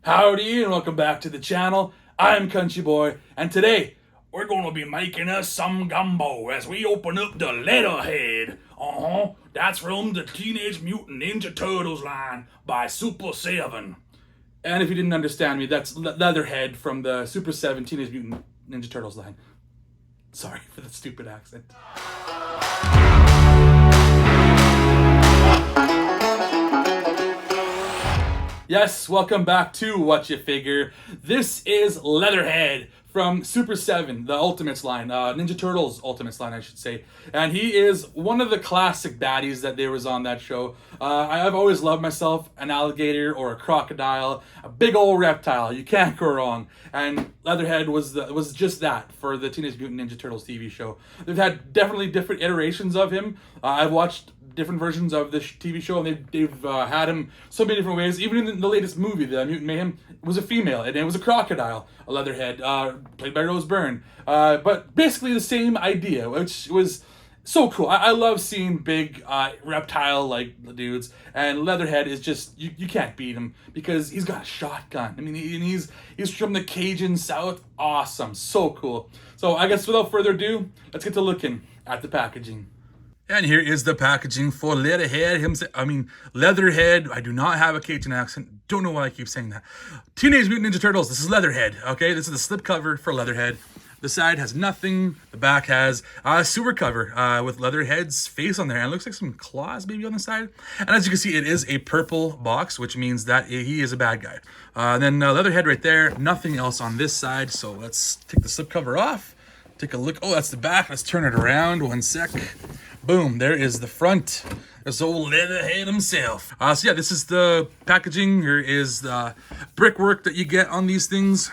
Howdy and welcome back to the channel. I'm Country Boy, and today we're going to be making us some gumbo as we open up the Leatherhead. That's from the Teenage Mutant Ninja Turtles line by Super7. And if you didn't understand me, that's Leatherhead from the Super7 Teenage Mutant Ninja Turtles line. Sorry for the stupid accent. Yes, welcome back to Whatcha Figure. This is Leatherhead from Super7, the Ultimates line, Ninja Turtles Ultimates line, I should say. And he is one of the classic baddies that there was on that show. I've always loved myself an alligator or a crocodile, a big old reptile. You can't go wrong. And Leatherhead was just that for the Teenage Mutant Ninja Turtles TV show. They've had definitely different iterations of him. I've watched different versions of this TV show, and they've had him so many different ways. Even in the latest movie, The Mutant Mayhem, was a female, and it was a crocodile, a Leatherhead, played by Rose Byrne. But basically the same idea, which was so cool. I love seeing big reptile-like dudes, and Leatherhead is just, you can't beat him because he's got a shotgun. I mean, he's from the Cajun South. Awesome, so cool. So I guess without further ado, let's get to looking at the packaging. And here is the packaging for Leatherhead. Leatherhead. I do not have a Cajun accent. Don't know why I keep saying that. Teenage Mutant Ninja Turtles. This is Leatherhead. Okay, this is the slipcover for Leatherhead. The side has nothing. The back has a super cover with Leatherhead's face on there. And it looks like some claws maybe on the side. And as you can see, it is a purple box, which means that he is a bad guy. Then Leatherhead right there. Nothing else on this side. So let's take the slipcover off. Take a look. Oh, that's the back. Let's turn it around. One sec. Boom, there is the front. There's old Leatherhead himself. So yeah, this is the packaging. Here is the brickwork that you get on these things.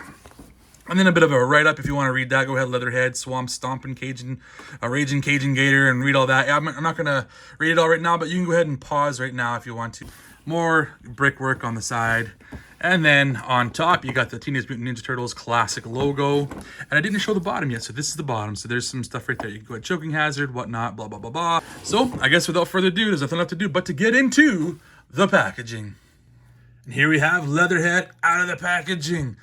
And then a bit of a write-up if you want to read that. Go ahead, Leatherhead, Swamp Stomping Cajun, Raging Cajun Gator, and read all that. Yeah, I'm not going to read it all right now, but you can go ahead and pause right now if you want to. More brickwork on the side. And then on top, you got the Teenage Mutant Ninja Turtles classic logo. And I didn't show the bottom yet, so this is the bottom. So there's some stuff right there. You can go ahead, choking hazard, whatnot, blah, blah, blah, blah. So I guess without further ado, there's nothing left to do but to get into the packaging. And here we have Leatherhead out of the packaging.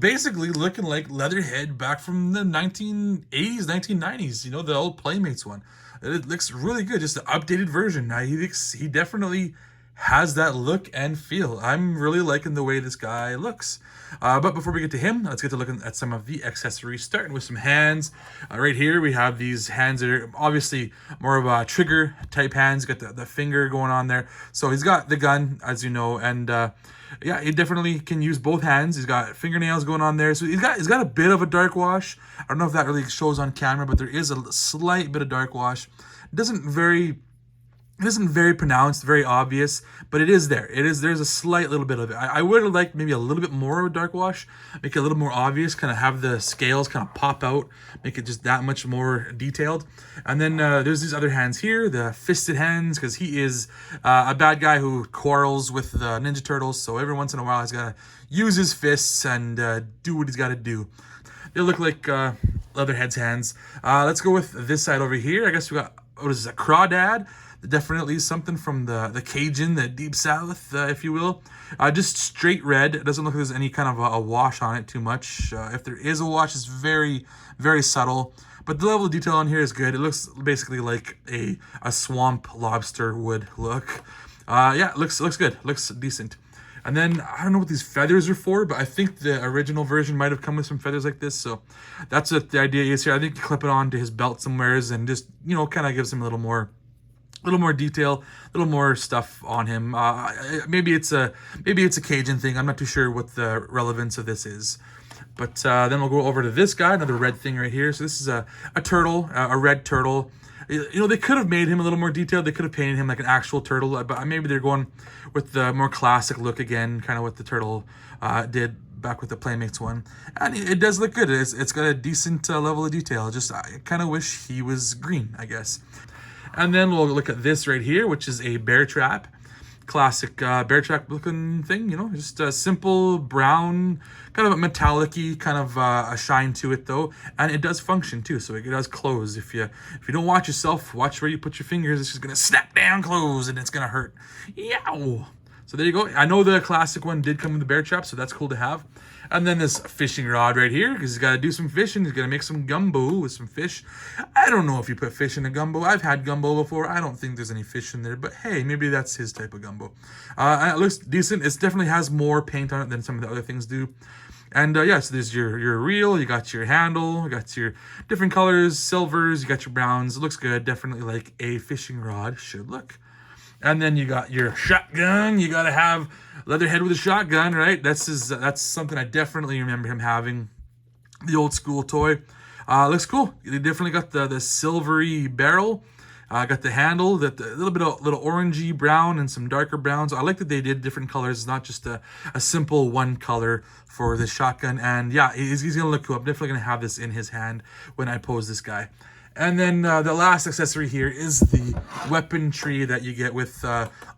Basically looking like Leatherhead back from the 1980s, 1990s, you know, the old Playmates one. It looks really good, just an updated version. Now, he definitely has that look and feel. I'm really liking the way this guy looks. But before we get to him, let's get to looking at some of the accessories, starting with some hands. Right here, we have these hands that are obviously more of a trigger type hands. Got the finger going on there. So he's got the gun, as you know, and yeah, he definitely can use both hands. He's got fingernails going on there. So he's got a bit of a dark wash. I don't know if that really shows on camera, but there is a slight bit of dark wash. It isn't very pronounced, very obvious, but it is there. There's a slight little bit of it. I would have liked maybe a little bit more of a dark wash, make it a little more obvious, kind of have the scales kind of pop out, make it just that much more detailed. And then there's these other hands here, the fisted hands, because he is a bad guy who quarrels with the Ninja Turtles, so every once in a while he's got to use his fists and do what he's got to do. They look like Leatherhead's hands. Let's go with this side over here. I guess we got, what is this, a crawdad? Definitely something from the Cajun, the deep south, if you will. Just straight red. It doesn't look like there's any kind of a wash on it too much. If there is a wash, it's very, very subtle. But the level of detail on here is good. It looks basically like a swamp lobster would look. Yeah, it looks good. Looks decent. And then, I don't know what these feathers are for, but I think the original version might have come with some feathers like this. So that's what the idea is here. I think you clip it onto his belt somewheres and just, you know, kind of gives him a little more detail, a little more stuff on him. Maybe it's a Cajun thing. I'm not too sure what the relevance of this is. But then we'll go over to this guy, another red thing right here. So this is a turtle, a red turtle. You know, they could have made him a little more detailed. They could have painted him like an actual turtle, but maybe they're going with the more classic look again, kind of what the turtle did back with the Playmates one. And it does look good. It's got a decent level of detail. Just I kind of wish he was green, I guess. And then we'll look at this right here, which is a bear trap. Classic bear trap looking thing, you know, just a simple brown, kind of a metallic-y kind of a shine to it though. And it does function too, so it does close. If you don't watch yourself, watch where you put your fingers, it's just gonna snap down, close, and it's gonna hurt. Yow! So there you go. I know the classic one did come with the bear trap, so that's cool to have. And then this fishing rod right here, because he's got to do some fishing. He's going to make some gumbo with some fish. I don't know if you put fish in a gumbo. I've had gumbo before. I don't think there's any fish in there, but hey, maybe that's his type of gumbo. It looks decent. It definitely has more paint on it than some of the other things do. And yeah, so there's your reel, you got your handle, you got your different colors, silvers, you got your browns. It looks good, definitely like a fishing rod should look. And then you got your shotgun. You got to have Leatherhead with a shotgun, right? That's something I definitely remember him having. The old school toy. Looks cool. They definitely got the silvery barrel. Got the handle, that little orangey brown and some darker browns. I like that they did different colors. It's not just a simple one color for the shotgun. And yeah, he's going to look cool. I'm definitely going to have this in his hand when I pose this guy. And then the last accessory here is the weapon tree that you get with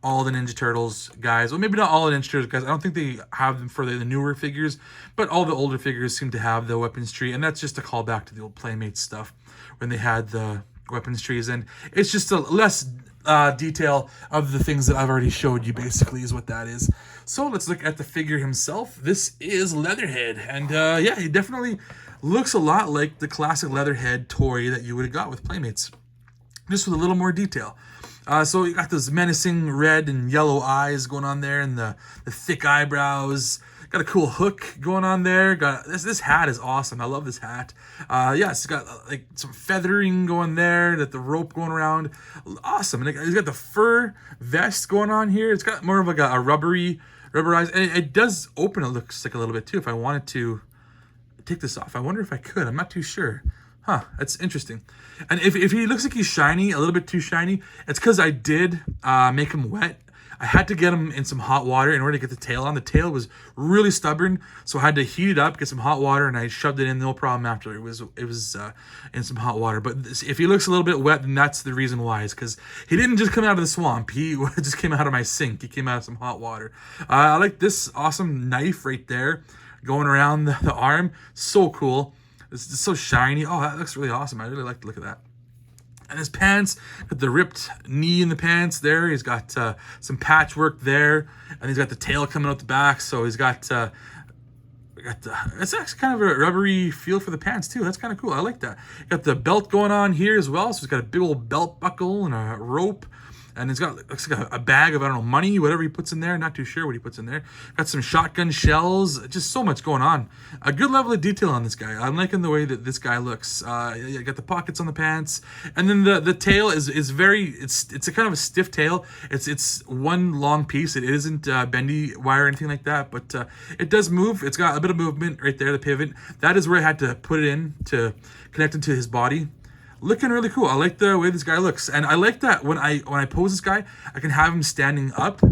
all the Ninja Turtles guys. Well, maybe not all the Ninja Turtles guys. I don't think they have them for the newer figures, but all the older figures seem to have the weapons tree. And that's just a callback to the old Playmates stuff when they had the weapons trees. And it's just a less detail of the things that I've already showed you, basically, is what that is. So let's look at the figure himself. This is Leatherhead. And yeah, he definitely looks a lot like the classic Leatherhead toy that you would have got with Playmates, just with a little more detail. So you got those menacing red and yellow eyes going on there, and the thick eyebrows. Got a cool hook going on there. Got this hat is awesome. I love this hat. Yeah, it's got like some feathering going there. That the rope going around. Awesome. And it's got the fur vest going on here. It's got more of like a rubberized, and it does open. It looks like a little bit too. If I wanted to take this off, I wonder if I could. I'm not too sure. Huh, that's interesting. And if he looks like he's shiny, a little bit too shiny, it's because I did make him wet. I had to get him in some hot water in order to get the tail on. The tail was really stubborn, so I had to heat it up, get some hot water, and I shoved it in, no problem after. It was in some hot water. But if he looks a little bit wet, then that's the reason why. Is because he didn't just come out of the swamp. He just came out of my sink. He came out of some hot water. I like this awesome knife right there going around the arm. So cool. It's so shiny. Oh, that looks really awesome. I really like the look of that. And his pants, got the ripped knee in the pants there. He's got some patchwork there, and he's got the tail coming out the back. So he's got it's actually kind of a rubbery feel for the pants too. That's kind of cool. I like that. Got the belt going on here as well. So he's got a big old belt buckle and a rope. And he's got, looks like a bag of, I don't know, money, whatever he puts in there. Not too sure what he puts in there. Got some shotgun shells. Just so much going on. A good level of detail on this guy. I'm liking the way that this guy looks. You got the pockets on the pants. And then the tail is very, it's a kind of a stiff tail. It's one long piece. It isn't bendy wire or anything like that. But it does move. It's got a bit of movement right there, the pivot. That is where I had to put it in to connect it to his body. Looking really cool. I like the way this guy looks, and I like that when I pose this guy, I can have him standing up,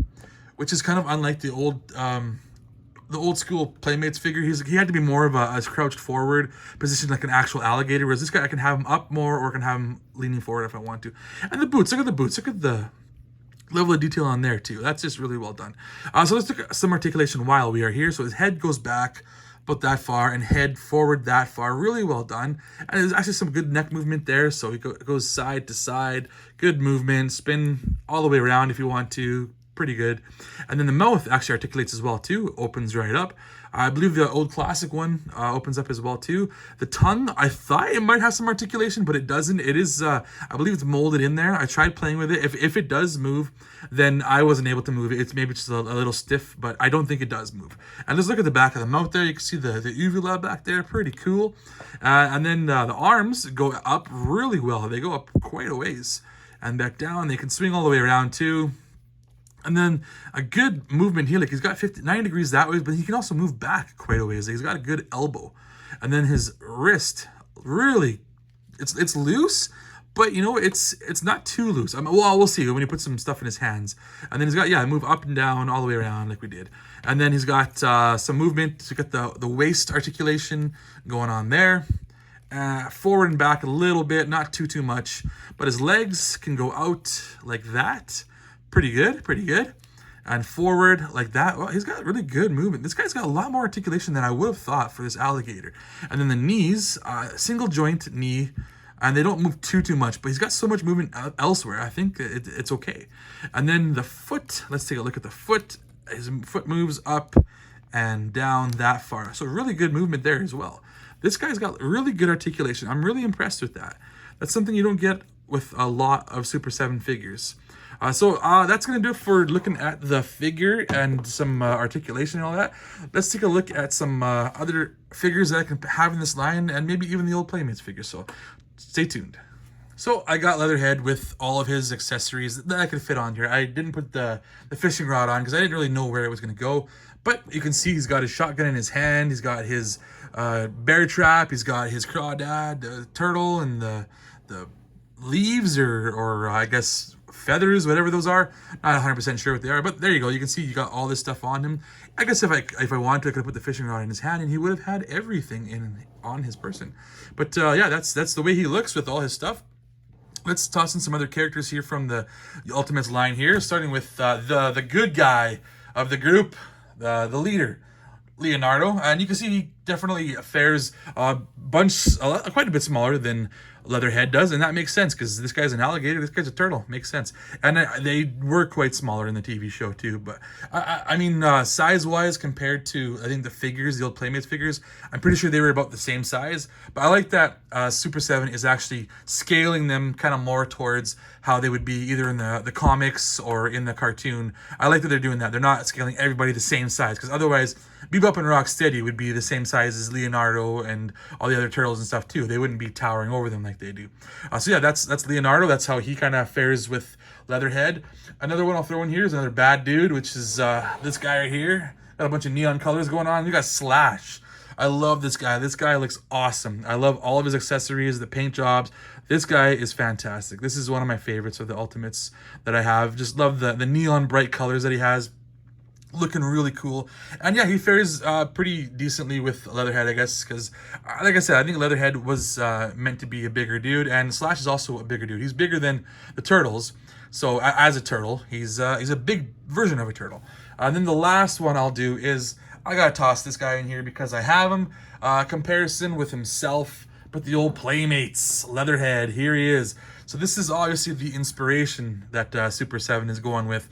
which is kind of unlike the old school Playmates figure. He had to be more of a crouched forward position, like an actual alligator. Whereas this guy, I can have him up more, or I can have him leaning forward if I want to. And the boots. Look at the boots. Look at the level of detail on there too. That's just really well done. So let's look at some articulation while we are here. So his head goes back about that far and head forward that far. Really well done. And there's actually some good neck movement there. So he goes side to side. Good movement. Spin all the way around if you want to. Pretty good. And then the mouth actually articulates as well too. Opens right up. I believe the old classic one opens up as well too. The tongue, I thought it might have some articulation, but it doesn't. It is, I believe it's molded in there. I tried playing with it. If it does move, then I wasn't able to move it. It's maybe just a little stiff, but I don't think it does move. And let's look at the back of the mouth there. You can see the uvula back there. Pretty cool. And then the arms go up really well. They go up quite a ways. And back down. They can swing all the way around too. And then a good movement here, like he's got 90 degrees that way, but he can also move back quite a ways. He's got a good elbow. And then his wrist, really, it's loose, but you know, it's not too loose. Well, we'll see when he puts some stuff in his hands. And then he's got, move up and down all the way around like we did. And then he's got some movement. So you got the waist articulation going on there. Forward and back a little bit, not too much. But his legs can go out like that. Pretty good. And forward like that. Well, he's got really good movement. This guy's got a lot more articulation than I would have thought for this alligator. And then the knees, single joint knee, and they don't move too much, but he's got so much movement elsewhere. I think it's okay. And then the foot, let's take a look at the foot. his foot moves up and down that far. So really good movement there as well. This guy's got really good articulation. I'm really impressed with that. That's something you don't get with a lot of Super 7 figures. So that's going to do it for looking at the figure and some articulation and all that. Let's take a look at some other figures that I can have in this line, and maybe even the old Playmates figures. So stay tuned. So I got Leatherhead with all of his accessories that I could fit on here. I didn't put the fishing rod on because I didn't really know where it was going to go. But you can see he's got his shotgun in his hand. He's got his bear trap. He's got his crawdad, the turtle, and the leaves or I guess feathers, whatever those are. Not 100% sure what they are, but there you go. You can see you got all this stuff on him. I guess if I wanted to, I could have put the fishing rod in his hand and he would have had everything on his person. But yeah, that's the way he looks with all his stuff. Let's toss in some other characters here from the Ultimates line here, starting with the good guy of the group, the leader, Leonardo. And you can see he definitely fares quite a bit smaller than Leatherhead does, and that makes sense because this guy's an alligator, this guy's a turtle. Makes sense. And they were quite smaller in the TV show too, but I mean size-wise compared to, I think, the figures, the old Playmates figures, I'm pretty sure they were about the same size. But I like that Super 7 is actually scaling them kind of more towards how they would be either in the comics or in the cartoon. I like that they're doing that. They're not scaling everybody the same size, because otherwise Bebop and Rocksteady would be the same size as Leonardo and all the other turtles and stuff too. They wouldn't be towering over them like they do. So yeah, that's Leonardo. That's how he kind of fares with Leatherhead. Another one I'll throw in here is another bad dude, which is this guy right here. Got a bunch of neon colors going on. You got Slash. I love this guy. This guy looks awesome. I love all of his accessories, the paint jobs. This guy is fantastic. This is one of my favorites of the Ultimates that I have. Just love the neon bright colors that he has. Looking really cool. And yeah, he fares pretty decently with Leatherhead, I guess, because like I said, I think Leatherhead was meant to be a bigger dude, and Slash is also a bigger dude. He's bigger than the turtles, so as a turtle, he's a big version of a turtle. And then the last one I'll do is, I gotta toss this guy in here because I have him. Comparison with himself, but the old Playmates, Leatherhead, here he is. So this is obviously the inspiration that Super 7 is going with.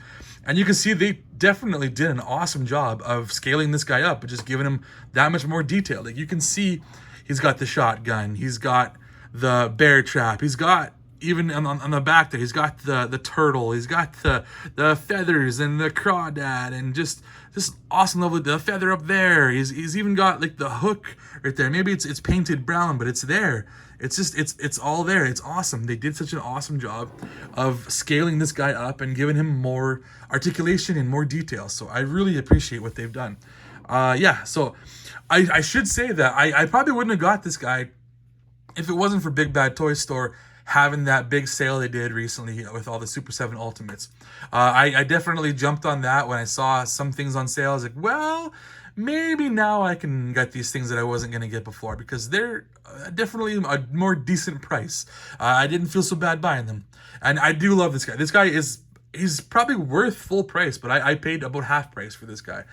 And you can see they definitely did an awesome job of scaling this guy up, but just giving him that much more detail. Like you can see he's got the shotgun, he's got the bear trap, he's got, even on the back there, he's got the turtle, he's got the feathers and the crawdad, and just awesome level, the feather up there. He's even got like the hook right there. Maybe it's painted brown, but it's there. It's just it's all there. It's awesome. They did such an awesome job of scaling this guy up and giving him more articulation and more detail. So I really appreciate what they've done. Yeah, so I should say that I probably wouldn't have got this guy if it wasn't for Big Bad Toy Store having that big sale they did recently with all the Super 7 Ultimates. I definitely jumped on that when I saw some things on sale. I was like, well, maybe now I can get these things that I wasn't going to get before, because they're definitely a more decent price. I didn't feel so bad buying them. And I do love this guy. This guy he's probably worth full price, but I paid about half price for this guy.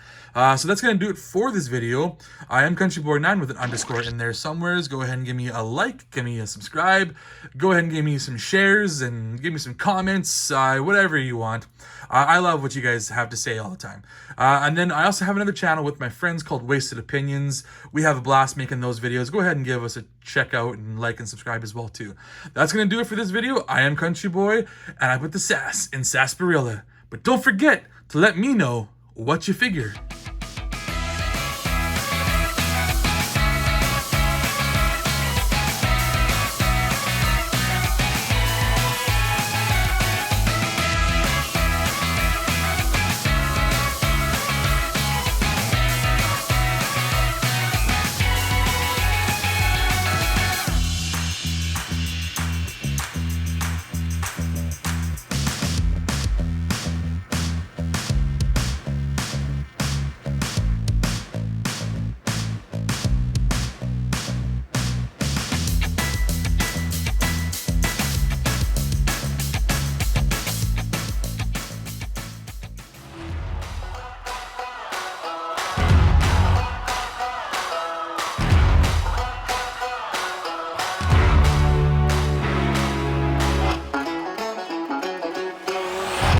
So that's going to do it for this video. I am CountryBoyNiner with an underscore in there somewheres. Go ahead and give me a like, give me a subscribe. Go ahead and give me some shares and give me some comments, whatever you want. I love what you guys have to say all the time. And then I also have another channel with my friends called Wasted Opinions. We have a blast making those videos. Go ahead and give us a check out and like and subscribe as well too. That's going to do it for this video. I am CountryBoy, and I put the sass in Sarsaparilla. But don't forget to let me know what you figure.